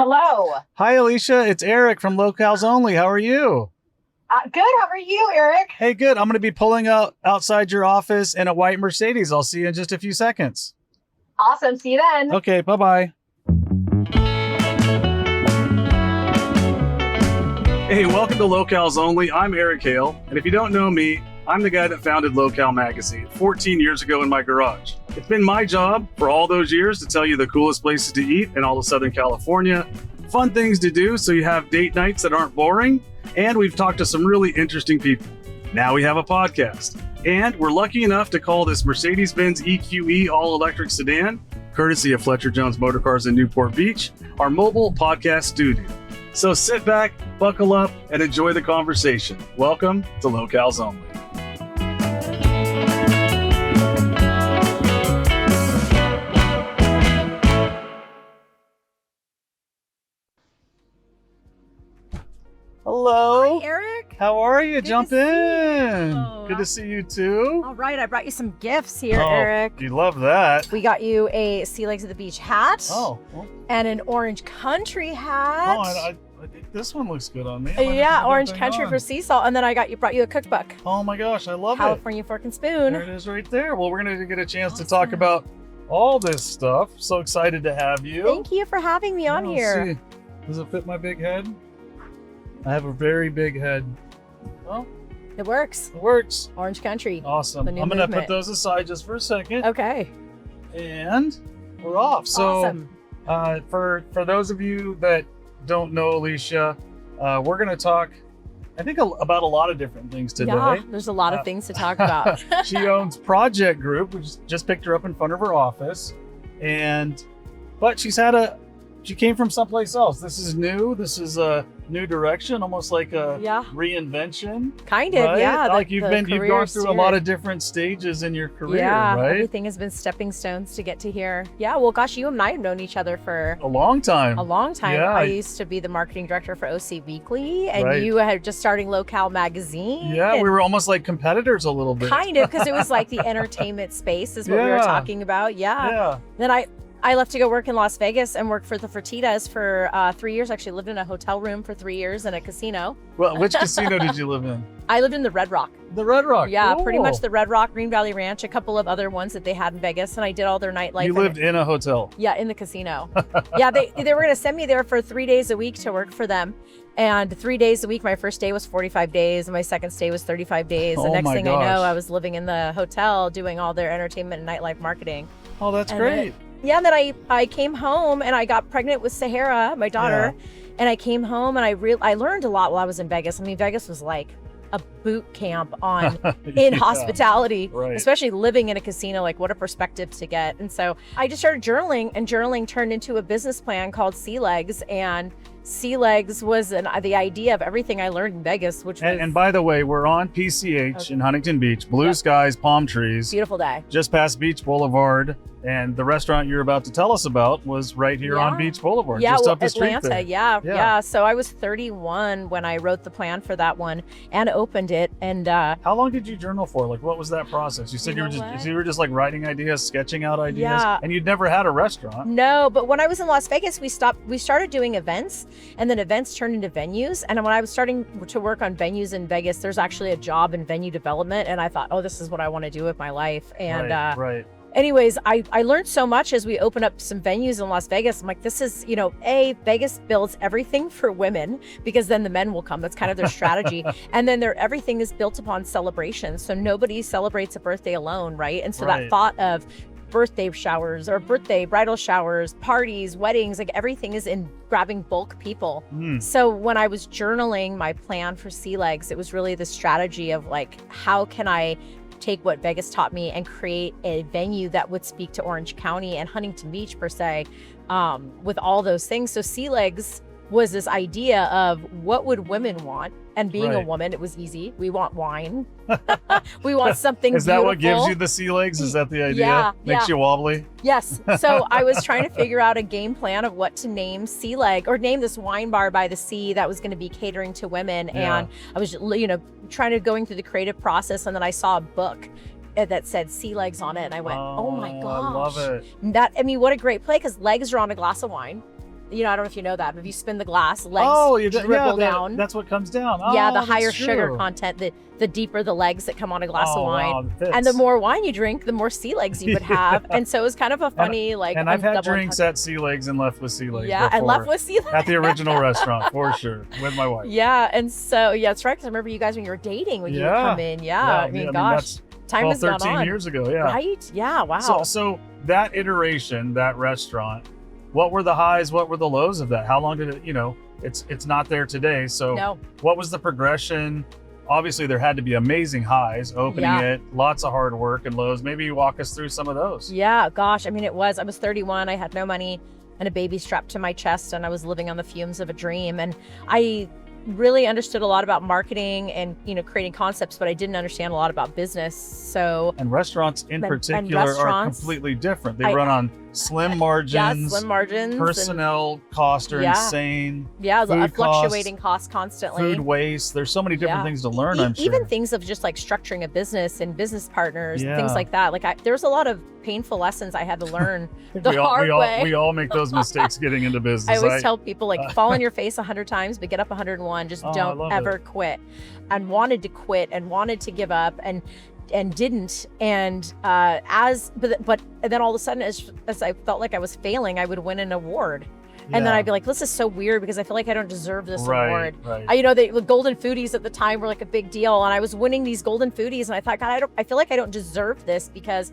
Hello. Hi, Alicia. It's Eric from Locals Only. How are you? Good. How are you, Eric? Hey, good. I'm going to be pulling out outside your office in a white Mercedes. I'll see you in just a few seconds. Awesome. See you then. Okay, bye-bye. Hey, welcome to Locals Only. I'm Eric Hale, and if you don't know me, I'm the guy that founded Local Magazine 14 years ago in my garage. It's been my job for all those years to tell you the coolest places to eat in all of Southern California, fun things to do so you have date nights that aren't boring, and we've talked to some really interesting people. Now we have a podcast, and we're lucky enough to call this Mercedes-Benz EQE all-electric sedan, courtesy of Fletcher Jones Motorcars in Newport Beach, our mobile podcast studio. So sit back, buckle up, and enjoy the conversation. Welcome to Locals Only. Hello. Hi, Eric. How are you? Good Jump to see in. you. Good to see you too. All right, I brought you some gifts here, Eric. You love that. We got you a Sea Legs at the Beach hat Oh, well, and an Orange Country hat. I think this one looks good on me. Yeah, Orange Country for sea salt. And then I brought you a cookbook. Oh my gosh, I love California Fork and it. Spoon. There it is right there. Well, we're going to get a chance to Awesome. talk about all this stuff. So excited to have you. Thank you for having me on Let's here. see. Does it fit my big head? I have a very big head. Well, It works. it works. Orange Country. Awesome. The new I'm going to put movement. those aside just for a second. Okay. And we're off. So Awesome. for those of you that don't know Alicia, we're going to talk, I think, about a lot of different things today. Yeah, there's a lot of things to talk about. She owns Prjkt Group, which just picked her up in front of her office, but she came from someplace else. This is new. This is a new direction, almost like a Yeah. reinvention. Kind of, right? yeah. Like you've gone career through a lot of different stages in your career, Yeah, right? everything has been stepping stones to get to here. Yeah, well, gosh, you and I have known each other for A long time. a long time. Yeah. I used to be the marketing director for OC Weekly, and Right. you had just starting Locale Magazine. Yeah, and we were almost like competitors a little bit. kind of, because it was like the entertainment space is what we were Yeah. talking about. Yeah. Yeah. Then I left to go work in Las Vegas and work for the Fertitas for 3 years. Actually lived in a hotel room for 3 years and a casino. Well, which casino did you live in? I lived in the Red Rock. The Red Rock. Yeah, pretty much Cool. the Red Rock, Green Valley Ranch, a couple of other ones that they had in Vegas, and I did all their nightlife. You and- lived in a hotel. Yeah, in the casino. Yeah, they were going to send me there for 3 days a week to work for them. And 3 days a week, my first day was 45 days, and my second stay was 35 days. The Oh next my thing I know, gosh. I was living in the hotel doing all their entertainment and nightlife marketing. Oh, that's And great. Yeah, and then I came home and I got pregnant with Sahara, my daughter. And I came home and I learned a lot while I was in Vegas. I mean, Vegas was like a boot camp in Yeah. hospitality, Right. especially living in a casino. Like, what a perspective to get. And so I just started journaling, and journaling turned into a business plan called Sea Legs. And Sea Legs was the idea of everything I learned in Vegas, which was And by the way, we're on PCH Okay. in Huntington Beach, blue Yep. skies, palm trees, beautiful day. just past Beach Boulevard. And the restaurant you're about to tell us about was right here on Yeah. Beach Boulevard, Yeah, just well, up the street Atlanta. there. Yeah. Yeah. So I was 31 when I wrote the plan for that one and opened it. And How long did you journal for? Like, what was that process? You said You you, know were what? just you were just like writing ideas, sketching out ideas, Yeah. and you'd never had a restaurant. no, but when I was in Las Vegas, we started doing events, and then events turned into venues. And when I was starting to work on venues in Vegas, there's actually a job in venue development. And I thought, oh, this is what I want to do with my life. And right. anyways, I learned so much as we opened up some venues in Las Vegas. I'm like, this is, Vegas builds everything for women because then the men will come. That's kind of their strategy. And then everything is built upon celebration. So nobody celebrates a birthday alone, right? And so Right. that thought of birthday showers or bridal showers, parties, weddings, like everything is in grabbing bulk people. Mm. So when I was journaling my plan for Sea Legs, it was really the strategy of like, how can I take what Vegas taught me and create a venue that would speak to Orange County and Huntington Beach per se, with all those things. So Sea Legs was this idea of what would women want? And being a Right. woman, it was easy. We want wine. We want something Is that what gives beautiful. you the sea legs? Is that the idea? Yeah, Makes yeah. you wobbly? Yes. So I was trying to figure out a game plan of what to name Sea Leg or name this wine bar by the sea that was going to be catering to women. Yeah. And I was, trying to going through the creative process. And then I saw a book that said Sea Legs on it. And I went, oh my gosh. I love it. What a great play, because legs are on a glass of wine. I don't know if you know that, but if you spin the glass, legs dribble down. That's what comes down. Yeah, Oh, the higher that's sugar true. content, the deeper the legs that come on a glass of wine. Wow, that And the fits. more wine you drink, the more sea legs you would have. And so it was kind of a funny, And I've had drinks at sea legs and left with sea legs. Yeah, and before, left with sea legs. at the original restaurant, for sure, with my wife. Yeah, and so, yeah, that's right. Because I remember you guys when you were dating, when you would come in. Yeah, I mean, gosh, that's time 12, has gone 13 on. years ago, yeah. Right? Yeah, wow. So that iteration, that restaurant, what were the highs, what were the lows of that? How long did it, it's not there today. So No. what was the progression? Obviously, there had to be amazing highs opening it, lots of hard work and lows. Maybe you walk us through some of those. Yeah, gosh. I mean, I was 31. I had no money and a baby strapped to my chest, and I was living on the fumes of a dream. And I really understood a lot about marketing and, creating concepts, but I didn't understand a lot about business. So, And restaurants in particular are restaurants, completely different. They run on slim margins. Yeah, slim margins. Personnel costs are insane. Yeah, Food a fluctuating cost constantly. Food waste. There's so many different things to learn, I'm sure. Even things of just like structuring a business and business partners, and things like that. Like there's a lot of painful lessons I had to learn the hard way. We all make those mistakes getting into business. I always tell people, like, fall on your face 100 times, but get up 101. Just don't ever quit. And wanted to quit and wanted to give up and didn't. And but then all of a sudden, as I felt like I was failing, I would win an award. And then I'd be like, this is so weird because I feel like I don't deserve this award. Right. The golden foodies at the time were like a big deal. And I was winning these golden foodies. And I thought, God, I feel like I don't deserve this because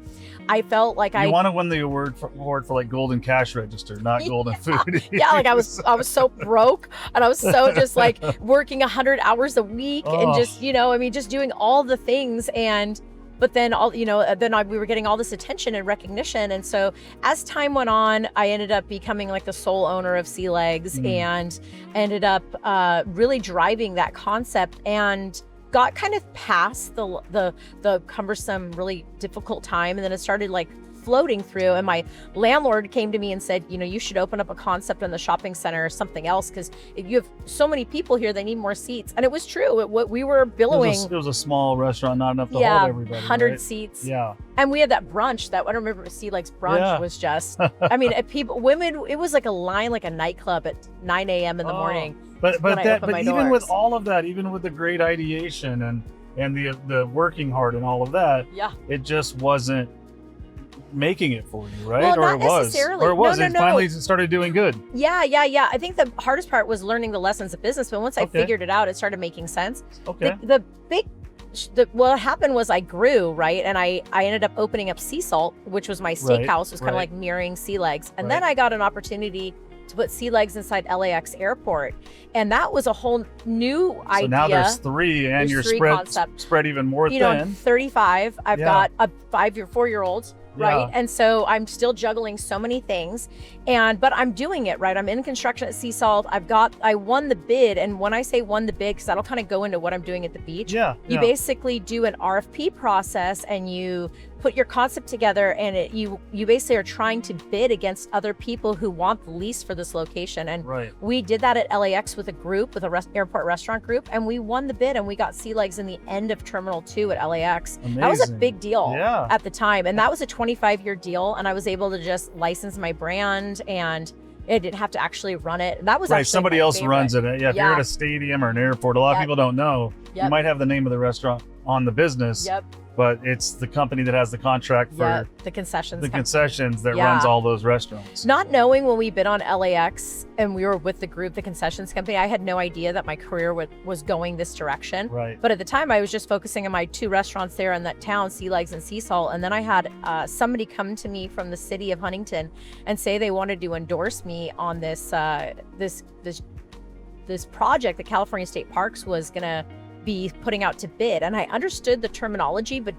I felt like you want to win the award for like golden cash register, not golden foodies. Yeah, like I was so broke and I was so just like working 100 hours a week and just, just doing all the things. But then we were getting all this attention and recognition. And so as time went on, I ended up becoming like the sole owner of Sea Legs and ended up really driving that concept and got kind of past the cumbersome, really difficult time. And then it started like floating through, and my landlord came to me and said, you should open up a concept in the shopping center or something else because you have so many people here, they need more seats. And it was true. We were billowing. It was a small restaurant, not enough to hold everybody. 100 seats. Yeah. And we had that brunch that I don't remember. Sea Legs brunch was just. I mean, women. It was like a line, like a nightclub at 9 a.m. in the morning. But even with all of that, even with the great ideation and the working hard and all of that, it just wasn't making it for you, right? Well, or not it was. necessarily. Or it was. No. Finally started doing good. Yeah. I think the hardest part was learning the lessons of business, but once I figured it out, it started making sense. Okay. What happened was I grew, right? And I ended up opening up Sea Salt, which was my steakhouse. It was kind of like mirroring Sea Legs. And then I got an opportunity to put Sea Legs inside LAX airport. And that was a whole new idea. So now there's three, and you're spread even more thin. I'm 35. I've got a 4-year-old. Right. And so I'm still juggling so many things, but I'm doing it right. I'm in construction at Sea Salt. I won the bid. And when I say won the bid, because that'll kind of go into what I'm doing at the beach. You basically do an RFP process and you put your concept together, and you basically are trying to bid against other people who want the lease for this location. And we did that at LAX with a group, with a airport restaurant group, and we won the bid and we got Sea Legs in the end of Terminal 2 at LAX. Amazing. That was a big deal at the time. And that was a 25-year deal, and I was able to just license my brand, and I didn't have to actually run it. That was actually somebody else runs it. Yeah, if you're at a stadium or an airport, a lot of people don't know. You might have the name of the restaurant on the business. But it's the company that has the contract for the concessions. The concessions that runs all those restaurants. Not knowing when we bid on LAX and we were with the group, the concessions company, I had no idea that my career was going this direction. Right. But at the time, I was just focusing on my 2 restaurants there in that town, Sea Legs and Sea Salt. And then I had somebody come to me from the city of Huntington and say they wanted to endorse me on this project that California State Parks was gonna be putting out to bid. And I understood the terminology, but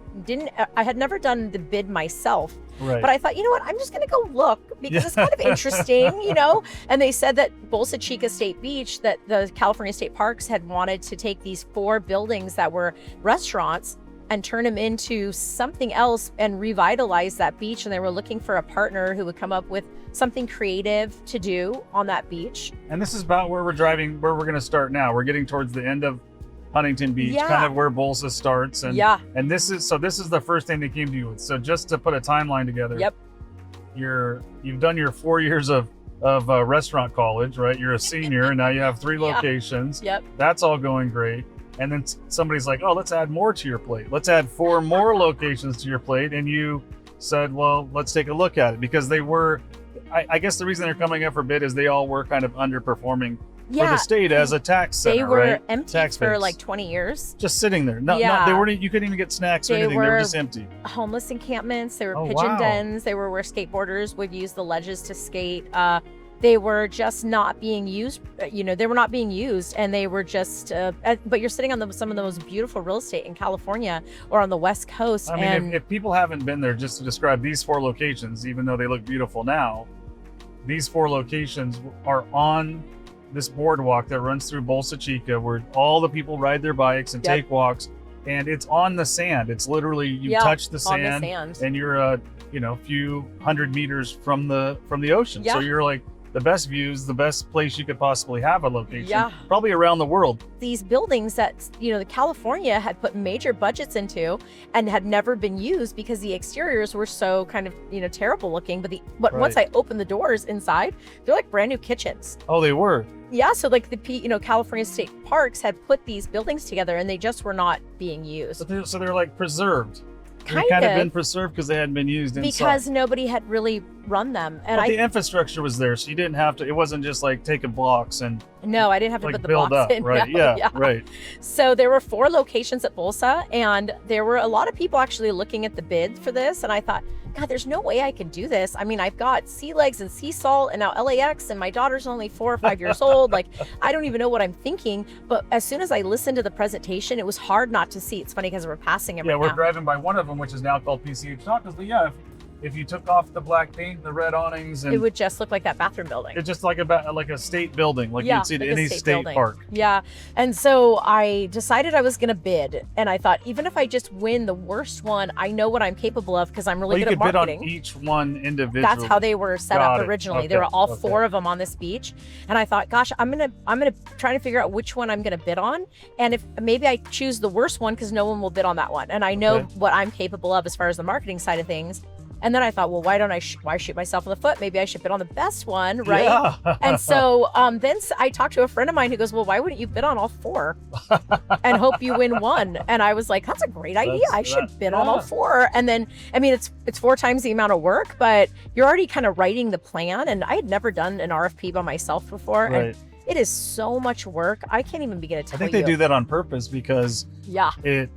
I had never done the bid myself. But I thought, you know what, I'm just gonna go look because it's kind of interesting, And they said that Bolsa Chica State Beach, that the California State Parks had wanted to take these 4 buildings that were restaurants and turn them into something else and revitalize that beach. And they were looking for a partner who would come up with something creative to do on that beach. And this is about where we're gonna start now. We're getting towards the end of Huntington Beach, kind of where Bolsa starts. And this is the first thing they came to you with. So just to put a timeline together, you've done your 4 years of of restaurant college, right? You're a senior and now you have 3 Yeah. locations. Yep. That's all going great. And then somebody's like, oh, let's add more to your plate. Let's add 4 more locations to your plate. And you said, well, let's take a look at it, because they were, I guess the reason they're coming up for bid is they all were kind of underperforming for the state as a tax center, they were right? empty Tax for base. like 20 years. Just sitting there. No, Yeah. they weren't. You couldn't even get snacks or They anything. They were were- just empty. Homeless encampments. They were Oh, pigeon wow. dens. They were where skateboarders would use the ledges to skate. They were just not being used. They were not being used, and they were just. But you're sitting on some of the most beautiful real estate in California or on the West Coast. I mean, and if people haven't been there, just to describe these 4 locations, even though they look beautiful now, these 4 locations are on this boardwalk that runs through Bolsa Chica, where all the people ride their bikes and take walks, and it's on the sand. It's literally you touch the on sand, the sand. and you're a few hundred meters from the ocean. So you're like the best views, the best place you could possibly have a location. Yeah. Probably around the world. These buildings that the California had put major budgets into and had never been used because the exteriors were so kind of terrible looking, but once I opened the doors inside, they're like brand new kitchens. Oh, they were. Yeah, so like California State Parks had put these buildings together and they just were not being used. So they're like preserved. They Kind kind of of. been preserved because they hadn't been used inside. Because nobody had really run them. And But the infrastructure was there, so you didn't have to. It wasn't just like taking blocks and no, I didn't have to like put the build blocks up, in. right? No, Yeah, right. So there were 4 locations at Bolsa, and there were a lot of people actually looking at the bids for this. And I thought, God, there's no way I can do this. I mean, I've got sea legs and sea salt and now LAX, and my daughter's only 4 or 5 years old. Like, I don't even know what I'm thinking. But as soon as I listened to the presentation, it was hard not to see. It's funny because we're passing it right We're now. driving by one of them, which is now called PCH Tacos. But yeah, if you took off the black paint, the red awnings, and It would just look like that bathroom building. it's just like a state building, like you'd see at like a any state building. park. Yeah. And so I decided I was going to bid. And I thought, even if I just win the worst one, I know what I'm capable of because I'm really Well, you good could at bid on marketing. each one individually. That's how they were set Got up it. originally. Okay. There were all Okay. 4 of them on this beach. And I thought, gosh, I'm gonna try to figure out which one I'm gonna bid on. And if maybe I choose the worst one because no one will bid on that one. And I know what I'm capable of as far as the marketing side of things. And then I thought, well, why don't I why shoot myself in the foot? Maybe I should bid on the best one, right? Yeah. And so then I talked to a friend of mine who goes, well, why wouldn't you bid on all 4 and hope you win one? And I was like, that's a great idea. I should bid on all 4. And then, I mean, it's 4 times the amount of work, but you're already kind of writing the plan. And I had never done an RFP by myself before. Right. And it is so much work. I can't even begin to tell you. I think they do that on purpose because it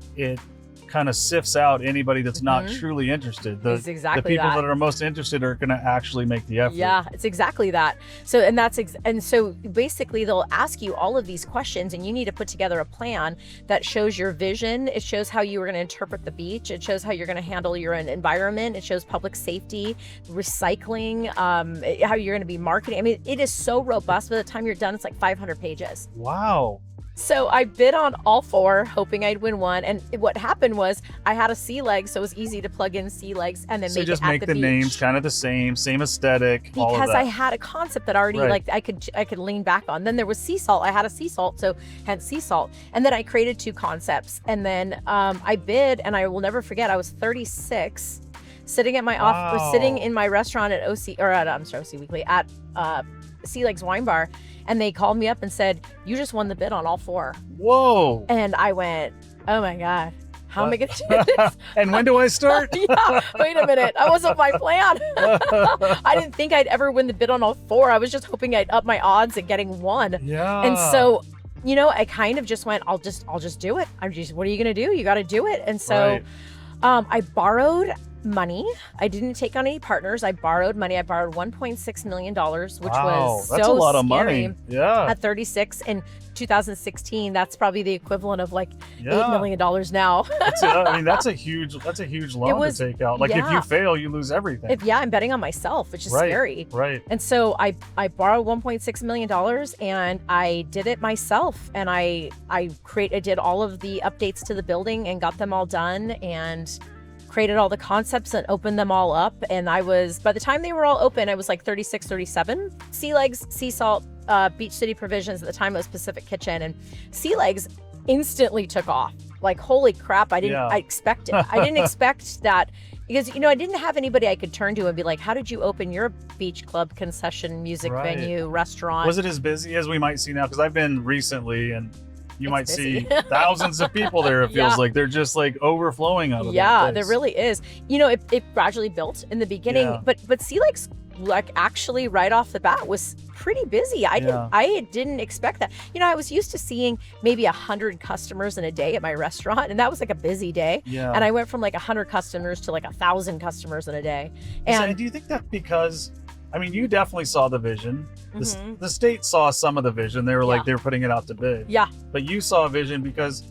kind of sifts out anybody that's not truly interested. It's exactly the people that. that are most interested are going to actually make the effort. Yeah, it's exactly that. So, and so basically they'll ask you all of these questions and you need to put together a plan that shows your vision. It shows how you are going to interpret the beach. It shows how you're going to handle your own environment. It shows public safety, recycling, how you're going to be marketing. I mean, it is so robust. By the time you're done, it's like 500 pages. Wow. So I bid on all 4, hoping I'd win one. And what happened was I had a sea leg, so it was easy to plug in sea legs and then So make just it at make the the beach. names kind of the same aesthetic, all of Because that. I had a concept that already Right. like I could lean back on. Then there was sea salt. I had a sea salt, so hence sea salt. And then I created 2 concepts. And then I bid, and I will never forget. I was 36, sitting at my office, Wow. sitting in my restaurant at OC Weekly at Sea Legs Wine Bar, and they called me up and said, "You just won the bid on all 4." Whoa. And I went, "Oh my God, how am I going to do this?" And when do I start? Yeah, wait a minute. That wasn't my plan. I didn't think I'd ever win the bid on all 4. I was just hoping I'd up my odds at getting 1. Yeah. And so, I kind of just went, I'll just do it. What are you going to do? You got to do it. And so I borrowed money. I didn't take on any partners. I borrowed money. I borrowed $1.6 million, which was so that's a lot of scary. money. Yeah. At 36 in 2016, that's probably the equivalent of like Yeah. $8 million now. That's a huge loan was- to take out. Like if yeah. you fail, you lose everything. I'm betting on myself, which is Right. scary. Right. And so I borrowed $1.6 million and I did it myself. And I did all of the updates to the building and got them all done and created all the concepts and opened them all up. And by the time they were all open, I was like 36, 37. Sea Legs, Sea Salt, Beach City Provisions, at the time it was Pacific Kitchen, and Sea Legs instantly took off. Like, holy crap, I didn't expect it. I didn't expect that because, I didn't have anybody I could turn to and be like, how did you open your beach club, concession, music venue, restaurant? Was it as busy as we might see now? Because I've been recently, and you might busy. see thousands of people there. It feels like they're just like overflowing out of Yeah, that place. there really is. It gradually built in the beginning, but Sea Lakes, like, actually right off the bat was pretty busy. I didn't expect that. I was used to seeing maybe 100 customers in a day at my restaurant, and that was like a busy day. Yeah. And I went from like 100 customers to like 1,000 customers in a day. And do you think that because, you definitely saw the vision. The state saw some of the vision. They were like, they were putting it out to bid. Yeah. But you saw a vision because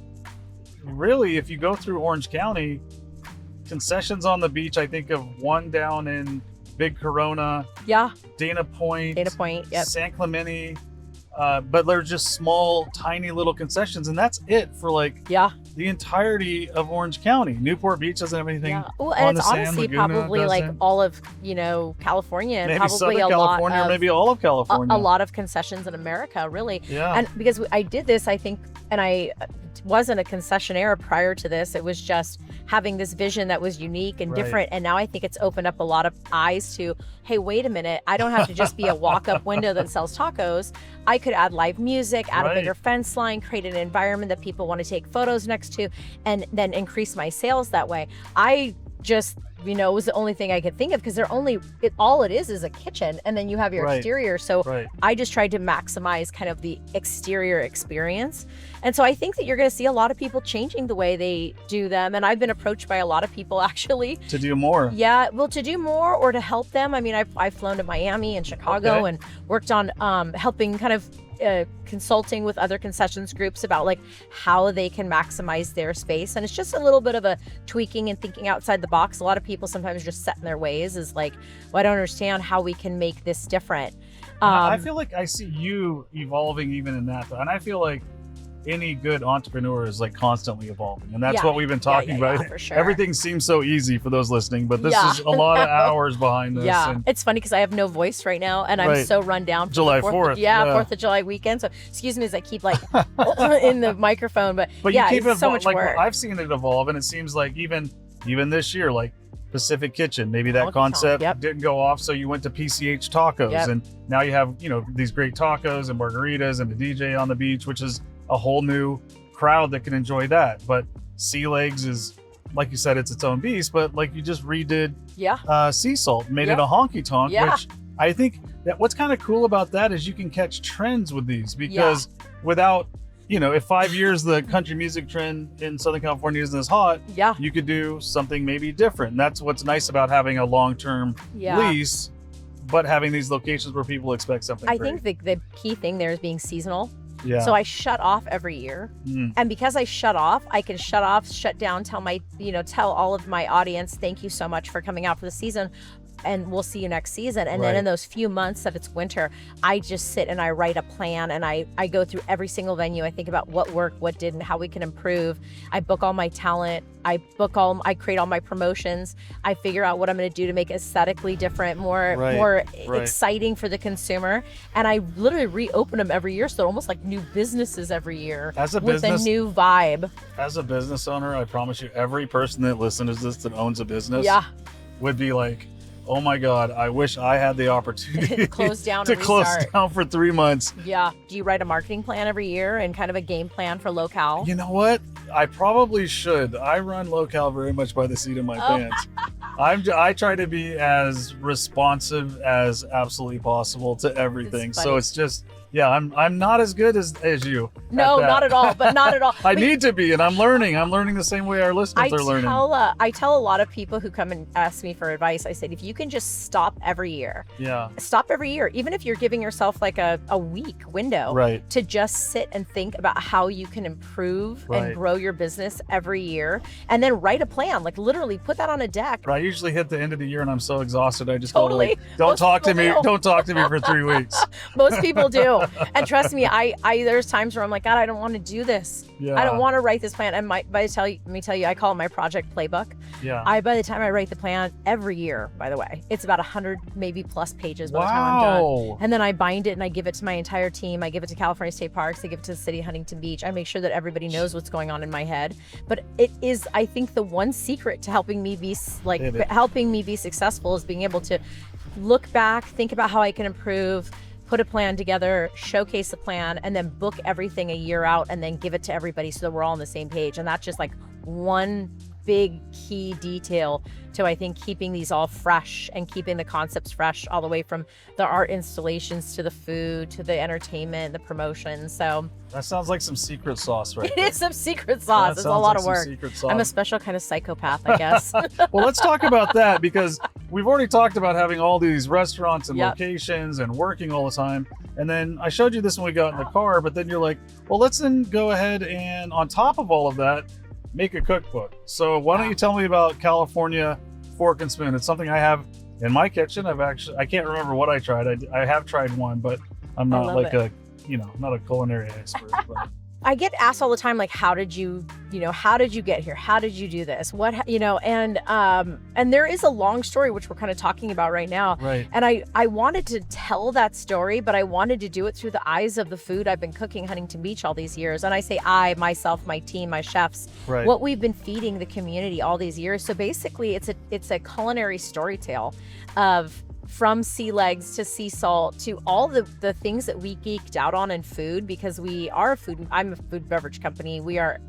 really, if you go through Orange County, concessions on the beach, I think of one down in Big Corona, Dana Point, San Clemente, but they're just small, tiny little concessions, and that's it for the entirety of Orange County. Newport Beach doesn't have anything. Yeah. Well, on and it's the honestly sand. Laguna probably doesn't. like all of California, and Maybe probably Southern a California, lot or of maybe all of California. a lot of concessions in America, really. Yeah. And because I did this, I think, and I wasn't a concessionaire prior to this. It was just having this vision that was unique and different. And now I think it's opened up a lot of eyes to, hey, wait a minute, I don't have to just be a walk-up window that sells tacos. I could add live music, add a bigger fence line, create an environment that people want to take photos next to, and then increase my sales that way. I just, it was the only thing I could think of, because all it is a kitchen, and then you have your exterior. So I just tried to maximize kind of the exterior experience. And so I think that you're going to see a lot of people changing the way they do them. And I've been approached by a lot of people actually to do more. Yeah, well, to do more or to help them. I've flown to Miami and Chicago and worked on helping kind of consulting with other concessions groups about like how they can maximize their space. And it's just a little bit of a tweaking and thinking outside the box. A lot of people sometimes just set in their ways, is like, well, I don't understand how we can make this different. I feel like I see you evolving even in that, and I feel like any good entrepreneur is like constantly evolving, and that's what we've been talking about. For sure. Everything seems so easy for those listening, but this is a lot of hours behind this. Yeah, and it's funny because I have no voice right now, and I'm so run down. July 4th. 4th of July weekend. So excuse me as I keep like in the microphone, but you keep it's so much like work. I've seen it evolve, and it seems like even this year, like Pacific Kitchen, maybe that concept didn't go off, so you went to PCH Tacos, and now you have these great tacos and margaritas and a DJ on the beach, which is a whole new crowd that can enjoy that. But Sea Legs is, like you said, it's its own beast, but like you just redid Sea Salt, made it a honky tonk, which I think that what's kind of cool about that is you can catch trends with these, because without if 5 years the country music trend in Southern California isn't as hot, you could do something maybe different. And that's what's nice about having a long-term lease, but having these locations where people expect something I think the key thing there is being seasonal. Yeah. So I shut off every year. And because I shut off, I can shut down, tell all of my audience, thank you so much for coming out for the season, and we'll see you next season. And then in those few months that it's winter, I just sit and I write a plan, and I go through every single venue. I think about what worked, what didn't, how we can improve. I book all my talent. I create all my promotions. I figure out what I'm going to do to make it aesthetically different, more exciting for the consumer. And I literally reopen them every year. So they're almost like new businesses every year with a new vibe. As a business owner, I promise you, every person that listens to this that owns a business would be like, oh my God, I wish I had the opportunity to close down for 3 months. Yeah. Do you write a marketing plan every year and kind of a game plan for locale? You know what? I probably should. I run locale very much by the seat of my pants. I try to be as responsive as absolutely possible to everything. So it's just, I'm not as good as you. No, not at all, but not at all. I need to be, and I'm learning. I'm learning the same way our listeners are learning. I tell a lot of people who come and ask me for advice, I said, if you can just stop every year. Stop every year. Even if you're giving yourself like a week window to just sit and think about how you can improve and grow your business every year, and then write a plan, like literally put that on a deck. I usually hit the end of the year and I'm so exhausted. I just go like, don't talk to me for 3 weeks. Most people do. And trust me, I there's times where I'm like, like, God, I don't want to do this. Yeah. I don't want to write this plan. And let me tell you, I call it my project playbook. Yeah. By the time I write the plan every year, by the way, it's about 100 maybe plus pages by the time I'm done. And then I bind it and I give it to my entire team. I give it to California State Parks. I give it to the city of Huntington Beach. I make sure that everybody knows what's going on in my head. But it is, I think, the one secret to helping me be successful is being able to look back, think about how I can improve, put a plan together, showcase the plan, and then book everything a year out and then give it to everybody so that we're all on the same page. And that's just like one big key detail to, I think, keeping these all fresh and keeping the concepts fresh, all the way from the art installations to the food, to the entertainment, the promotions. So that sounds like some secret sauce, right? It is some secret sauce. It's a lot of work. I'm a special kind of psychopath, I guess. Well, let's talk about that, because we've already talked about having all these restaurants and locations and working all the time. And then I showed you this when we got in the car, but then you're like, well, let's then go ahead and on top of all of that, make a cookbook. So why don't you tell me about California Fork and Spoon? It's something I have in my kitchen. I can't remember what I tried. I have tried one, but I'm not like not a culinary expert. But. I get asked all the time, like, how did you get here? How did you do this? And there is a long story, which we're kind of talking about right now. Right. And I wanted to tell that story, but I wanted to do it through the eyes of the food I've been cooking Huntington Beach all these years. And I say I, myself, my team, my chefs, what we've been feeding the community all these years. So basically it's a culinary story tale of from sea legs to sea salt to all the things that we geeked out on in food, because I'm a food beverage company. We are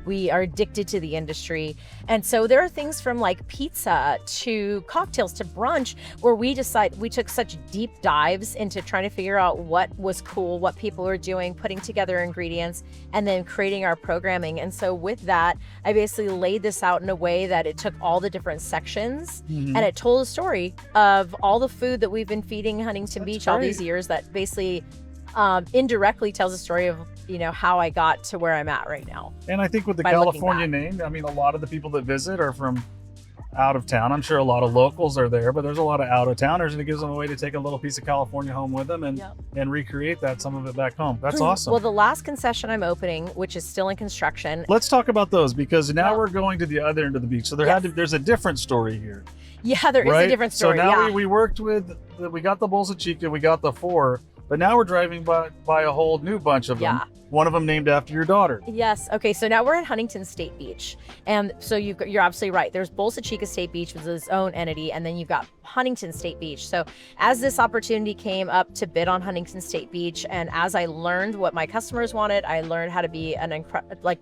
addicted to the industry. And so there are things from like pizza to cocktails to brunch where we took such deep dives into trying to figure out what was cool, what people were doing, putting together ingredients, and then creating our programming. And so with that, I basically laid this out in a way that it took all the different sections and it told a story of all the food that we've been feeding Huntington Beach all these years, that basically indirectly tells a story of how I got to where I'm at right now. And I think with the California name, I mean, a lot of the people that visit are from out of town. I'm sure a lot of locals are there, but there's a lot of out of towners, and it gives them a way to take a little piece of California home with them and recreate some of it back home. That's awesome. Well, the last concession I'm opening, which is still in construction. Let's talk about those, because now we're going to the other end of the beach. So there's a different story here. Yeah, there is a different story. So now we worked with, we got the Bolsa Chica, we got the 4, but now we're driving by a whole new bunch of them. One of them named after your daughter. Yes. Okay. So now we're at Huntington State Beach. And so you're absolutely right. There's Bolsa Chica State Beach, which is its own entity. And then you've got Huntington State Beach. So as this opportunity came up to bid on Huntington State Beach, and as I learned what my customers wanted, I learned how to be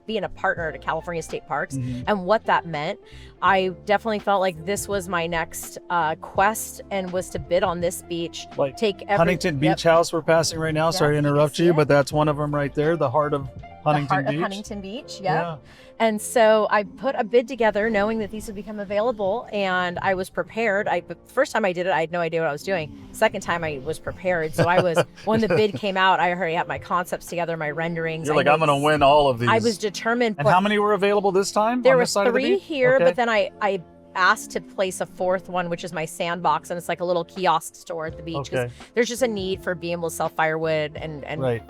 being a partner to California State Parks and what that meant. I definitely felt like this was my next quest, and was to bid on this beach. Huntington Beach House we're passing right now. Sorry to interrupt you, but that's one of them right there. The heart of Huntington Beach. Yeah. And so I put a bid together knowing that these would become available, and I was prepared. First time I did it, I had no idea what I was doing. Second time I was prepared. So when the bid came out, I already had my concepts together, my renderings. You're like, I'm going to win all of these. I was determined. And how many were available this time? There was 3 here, but then I asked to place a 4th one, which is my sandbox, and it's like a little kiosk store at the beach, because there's just a need for being able to sell firewood and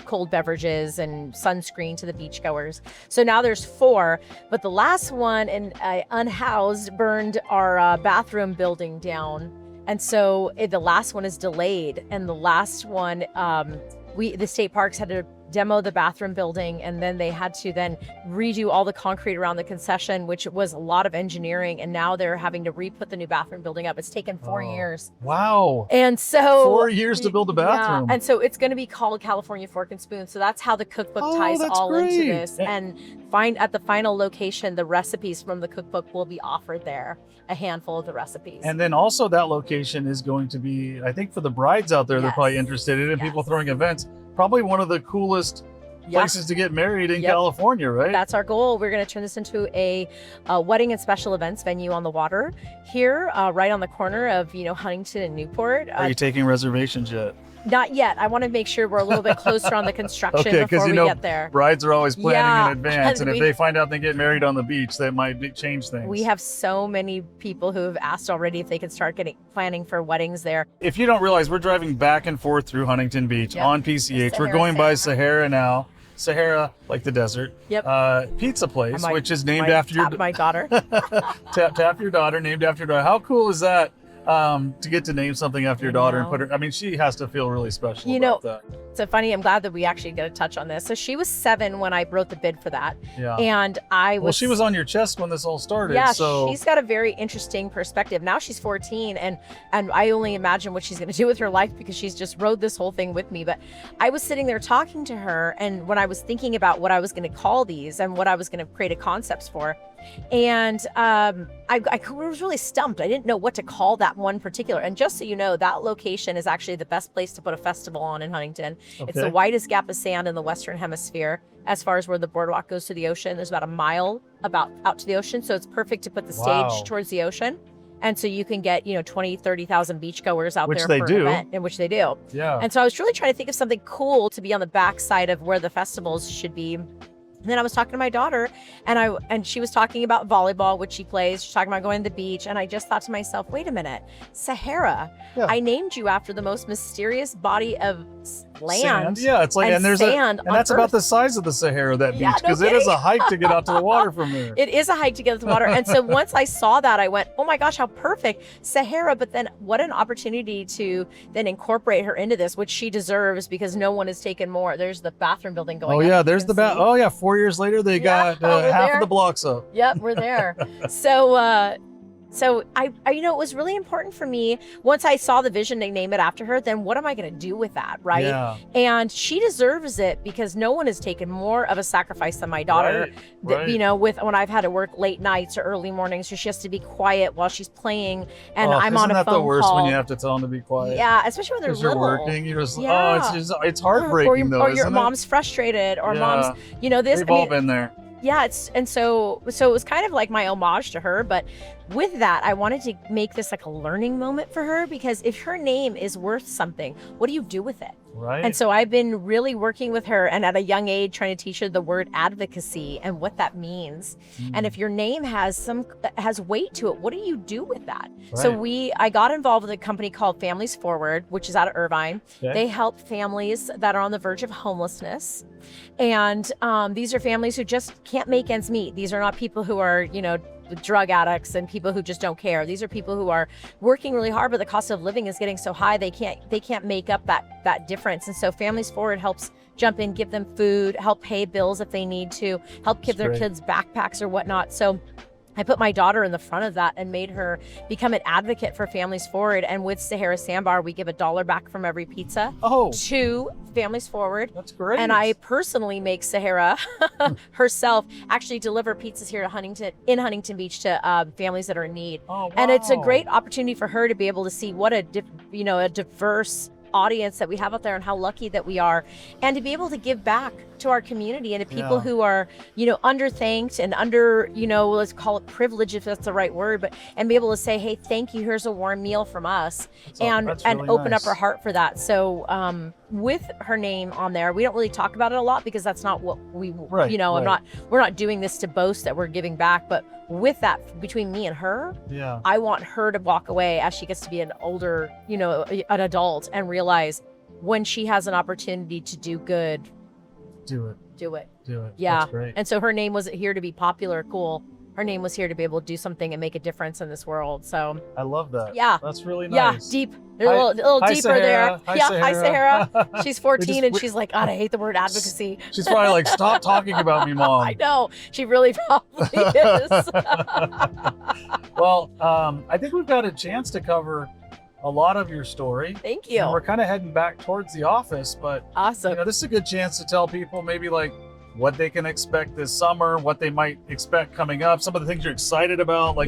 cold beverages and sunscreen to the beachgoers. So now there's 4, but the last one, and unhoused, burned our bathroom building down, and so the last one is delayed. And the last one, the state parks had to demo the bathroom building, and then they had to redo all the concrete around the concession, which was a lot of engineering, and now they're having to re-put the new bathroom building up. It's taken 4 years. Wow. And so 4 years to build a bathroom. Yeah. And so it's going to be called California Fork and Spoon. So that's how the cookbook ties all into this. And at the final location, the recipes from the cookbook will be offered there, a handful of the recipes. And then also that location is going to be, I think for the brides out there, they're probably interested in it, people throwing events. Probably one of the coolest places to get married in California, right? That's our goal. We're going to turn this into a wedding and special events venue on the water here, right on the corner of Huntington and Newport. Are you taking reservations yet? Not yet. I want to make sure we're a little bit closer on the construction before we get there. Brides are always planning in advance, and if they find out they get married on the beach, that might change things. We have so many people who have asked already if they can start planning for weddings there. If you don't realize, we're driving back and forth through Huntington Beach on PCH. We're going by Sahara now. Sahara, like the desert. Yep. Pizza place, I might- which is named might after your tap my daughter. tap your daughter, named after your daughter. How cool is that? To get to name something after your daughter and put her. I mean, she has to feel really special. About that. So funny. I'm glad that we actually get to touch on this. So she was 7 when I wrote the bid for that. Yeah. And I was. Well, she was on your chest when this all started. Yeah. So She's got a very interesting perspective. Now she's 14, and I only imagine what she's going to do with her life because she's just rode this whole thing with me. But I was sitting there talking to her, and when I was thinking about what I was going to call these and what I was going to create a concepts for, and I was really stumped. I didn't know what to call that one particular. And just so you know, that location is actually the best place to put a festival on in Huntington. Okay. It's the widest gap of sand in the Western Hemisphere as far as where the boardwalk goes to the ocean. There's about a mile out to the ocean. So it's perfect to put the stage towards the ocean. And so you can get, 20, 30,000 beachgoers out there for an event, in which they do. Yeah. And so I was really trying to think of something cool to be on the backside of where the festivals should be. And then I was talking to my daughter, and she was talking about volleyball, which she plays. She's talking about going to the beach. And I just thought to myself, wait a minute, Sahara. Yeah. I named you after the most mysterious body of land. Sand. Yeah, it's like, and there's sand and that's on about Earth. the size of the Sahara, that beach, Yeah, no because it is kidding. a hike to get out to the water from there. It is a hike to get to the water. And so once I saw that, I went, oh my gosh, how perfect, Sahara. But then what an opportunity to then incorporate her into this, which she deserves because no one has taken more. There's the bathroom building going Oh up, yeah, you there's can the bath. see. Oh yeah, 4 years later they got we're half there. of the blocks up. Yep, we're there. So I it was really important for me once I saw the vision to name it after her, then what am I going to do with that, right? Yeah. And she deserves it because no one has taken more of a sacrifice than my daughter. Right. With when I've had to work late nights or early mornings, so she has to be quiet while she's playing, and I'm on a phone call. Isn't that the worst when you have to tell them to be quiet? Yeah, especially when they're Because you're little. working, you're just Yeah. it's heartbreaking though, or your isn't mom's frustrated, or Yeah. mom's this. We've all been there. Yeah, so it was kind of like my homage to her, but with that, I wanted to make this like a learning moment for her, because if her name is worth something, what do you do with it? Right. And so I've been really working with her, and at a young age trying to teach her the word advocacy and what that means. And if your name has weight to it, what do you do with that? Right. So I got involved with a company called Families Forward, which is out of Irvine. Okay. They help families that are on the verge of homelessness. And these are families who just can't make ends meet. These are not people who are, drug addicts and people who just don't care. These are people who are working really hard, but the cost of living is getting so high they can't make up that difference. And so Families Forward helps jump in, give them food, help pay bills if they need to, help give their kids backpacks or whatnot. So I put my daughter in the front of that and made her become an advocate for Families Forward. And with Sahara Sandbar, we give $1 back from every pizza to Families Forward. That's great. And I personally make Sahara herself actually deliver pizzas here to Huntington Beach to families that are in need. Oh, wow. And it's a great opportunity for her to be able to see what a diverse audience that we have out there and how lucky that we are, and to be able to give back to our community and to people who are, underthanked and under, let's call it privilege if that's the right word, and be able to say, hey, thank you, here's a warm meal from us, and really open nice. up our heart for that. So with her name on there, we don't really talk about it a lot because that's not what we, we're not doing this to boast that we're giving back, but with that, between me and her, I want her to walk away as she gets to be an older, an adult, and realize when she has an opportunity to do good, do it. Yeah. That's great. And so her name wasn't here to be popular, cool. Her name was here to be able to do something and make a difference in this world. So I love that. Yeah. That's really yeah, nice. deep. They're a little hi, deeper Sahara. there. Hi, yeah. Sahara. Hi, Sahara. She's 14 and she's like, God, I hate the word advocacy. She's probably like, stop talking about me, Mom. I know. She really probably is. Well, I think we've got a chance to cover a lot of your story. Thank you. And we're kind of heading back towards the office, but awesome. This is a good chance to tell people maybe like what they can expect this summer, what they might expect coming up, some of the things you're excited about, like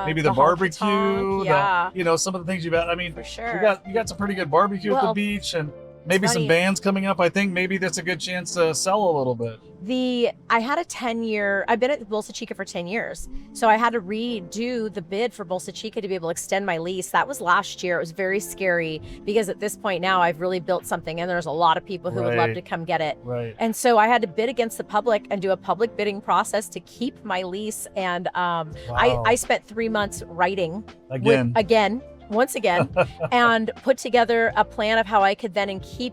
maybe the barbecue, some of the things you've had. I mean, for sure. You got some pretty good barbecue at the beach, and maybe some bands coming up. I think maybe that's a good chance to sell a little bit. I had a 10-year, I've been at Bolsa Chica for 10 years. So I had to redo the bid for Bolsa Chica to be able to extend my lease. That was last year. It was very scary because at this point now I've really built something and there's a lot of people who would love to come get it. Right. And so I had to bid against the public and do a public bidding process to keep my lease. And I spent 3 months writing once again, and put together a plan of how I could then keep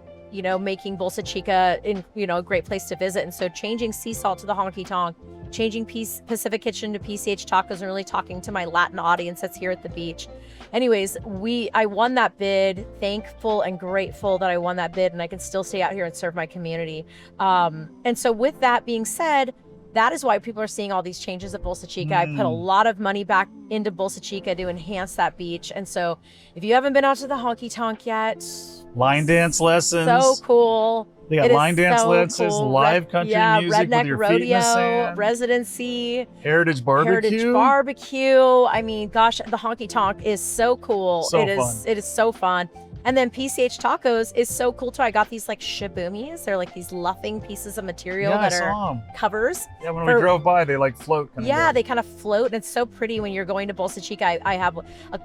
making Bolsa Chica a great place to visit. And so changing sea salt to the honky tonk, changing Pacific Kitchen to PCH tacos, and really talking to my Latin audience that's here at the beach. Anyways, I won that bid, thankful and grateful that I won that bid, and I can still stay out here and serve my community. And so with that being said, that is why people are seeing all these changes at Bolsa Chica. I put a lot of money back into Bolsa Chica to enhance that beach. And so if you haven't been out to the honky tonk yet, line dance lessons. So cool. They got line dance lessons, cool. live country music redneck with your feet in the rodeo, sand. residency, Heritage barbecue. I mean, gosh, the honky tonk is so cool. So fun. It is so fun. And then PCH tacos is so cool too. I got these like shibumis. They're like these luffing pieces of material that are covers. Yeah, when we drove by, they like float. They kind of float, and it's so pretty when you're going to Bolsa Chica. I have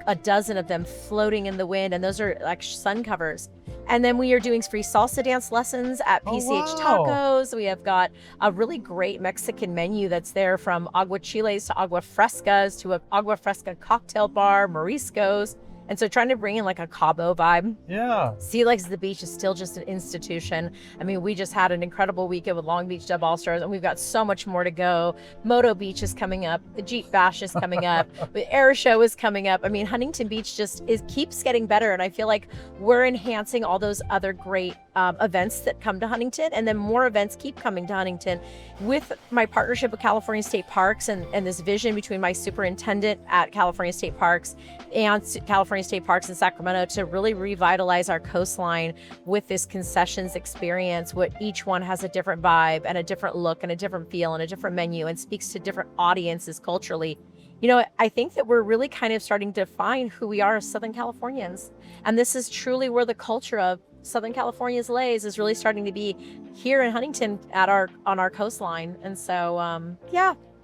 a dozen of them floating in the wind, and those are like sun covers. And then we are doing free salsa dance lessons at PCH Tacos. We have got a really great Mexican menu that's there, from aguachiles to agua frescas to an agua fresca cocktail bar, Moriscos. And so trying to bring in like a Cabo vibe. Yeah. Sea Legs at the Beach is still just an institution. I mean, we just had an incredible weekend with Long Beach Dub All-Stars, and we've got so much more to go. Moto Beach is coming up. The Jeep Bash is coming up. The Air Show is coming up. I mean, Huntington Beach just keeps getting better. And I feel like we're enhancing all those other great events that come to Huntington, and then more events keep coming to Huntington. With my partnership with California State Parks and this vision between my superintendent at California State Parks and California State Parks in Sacramento to really revitalize our coastline with this concessions experience, what each one has a different vibe and a different look and a different feel and a different menu and speaks to different audiences culturally. I think that we're really kind of starting to find who we are as Southern Californians. And this is truly where the culture of Southern California's lays is really starting to be here in Huntington on our coastline. And so,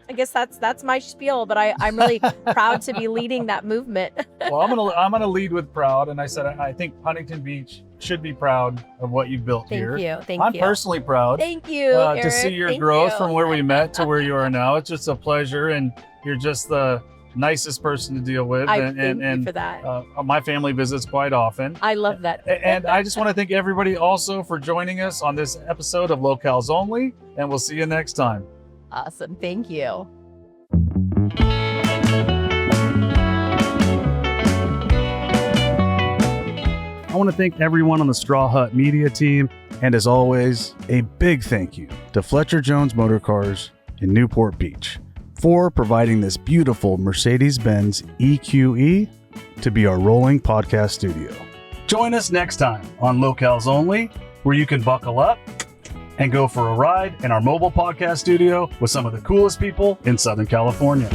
I guess that's my spiel, but I'm really proud to be leading that movement. Well, I'm gonna lead with proud, and I said I think Huntington Beach should be proud of what you've built here. Thank you. I'm personally proud. Thank you, to Eric. see your Thank growth you. from where we met to where you are now. It's just a pleasure, and you're just the nicest person to deal with. Thank you for that. My family visits quite often. I love that. And I just want to thank everybody also for joining us on this episode of Locals Only, and we'll see you next time. Awesome. Thank you. I want to thank everyone on the Straw Hut Media team, and as always, a big thank you to Fletcher Jones Motor Cars in Newport Beach for providing this beautiful Mercedes-Benz EQE to be our rolling podcast studio. Join us next time on Locals Only, where you can buckle up and go for a ride in our mobile podcast studio with some of the coolest people in Southern California.